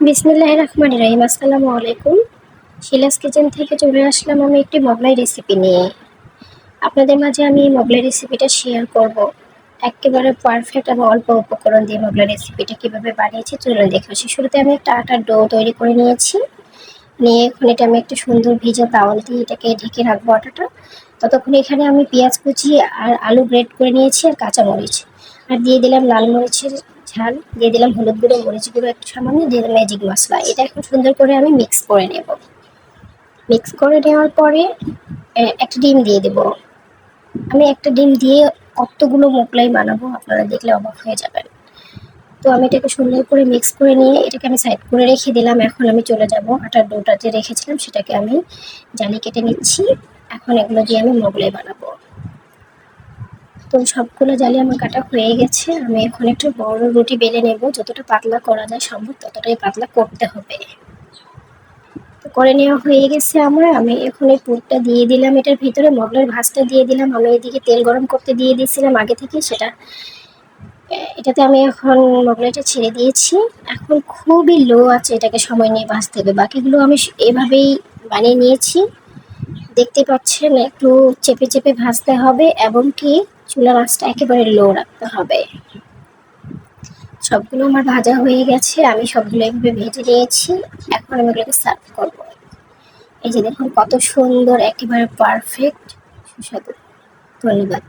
বিসমিল্লাহির রহমানির রহিম। আসসালামু আলাইকুম। শিলাস কিচেন থেকে চলে আসলাম আমি একটি মোগলাই রেসিপি নিয়ে। আপনাদের মাঝে আমি এই মোগলাই রেসিপিটা শেয়ার করব। একেবারে পারফেক্ট এবং অল্প উপকরণ দিয়ে মোগলাই রেসিপিটা কীভাবে বানিয়েছি চলুন দেখে আসি। শুরুতে আমি একটা আটার ডো তৈরি করে নিয়েছি। নিয়ে এখন এটা আমি একটা সুন্দর ভিজা তাওয়াল দিয়ে এটাকে ঢেকে রাখবো আটাটা। ততক্ষণ এখানে আমি পেঁয়াজ কুচি আর আলু গ্রেট করে নিয়েছি আর কাঁচামরিচ, আর দিয়ে দিলাম লাল মরিচের ঝাল, দিয়ে দিলাম হলুদ গুঁড়ো, মরিচ গুঁড়ো একটু সামান্য, দিয়ে দিলাম ম্যাজিক মশলা। এটা এখন সুন্দর করে আমি মিক্স করে নেব। মিক্স করে নেওয়ার পরে একটা ডিম দিয়ে দেবো। আমি একটা ডিম দিয়ে কতগুলো মোগলাই বানাবো আপনারা দেখলে অবাক হয়ে যাবেন। তো আমি এটাকে সুন্দর করে মিক্স করে নিয়ে এটাকে আমি সাইড করে রেখে দিলাম। এখন আমি চলে যাব আটার ডোটা যে রেখেছিলাম সেটাকে আমি জালি কেটে নিচ্ছি। এখন এগুলো দিয়ে আমি মোগলাই বানাবো। তো সবগুলো জালি আমার কাটা হয়ে গেছে। আমি এখন একটু বড় রুটি বেলে নেব, যতটা পাতলা করা যায় সম্ভব ততটাই পাতলা করতে হবে। তো করে নেওয়া হয়ে গেছে আমি এখন এই পুরটা দিয়ে দিলাম, এটার ভিতরে মোগলাইয়ের ভাঁজটা দিয়ে দিলাম। আমি এদিকে তেল গরম করতে দিয়ে দিয়েছিলাম আগে থেকে, এটাতে আমি এখন মোগলাইটা ছেড়ে দিয়েছি। এখন খুবই লো আছে, এটাকে সময় নিয়ে ভাজতে হবে। বাকিগুলো আমি এভাবেই বানিয়ে নিয়েছি, দেখতে পাচ্ছেন। একটু চেপে চেপে ভাজতে হবে এবং কি চুলার আঁচটা একেবারে লো রাখতে হবে। সবগুলো আমার ভাজা হয়ে গেছে, আমি সবগুলো এভাবে ভেজে নিয়েছি। এখন আমি এগুলোকে সার্ভ করবো। এই যে দেখুন কত সুন্দর, একেবারে পারফেক্ট সুস্বাদু। ধন্যবাদ।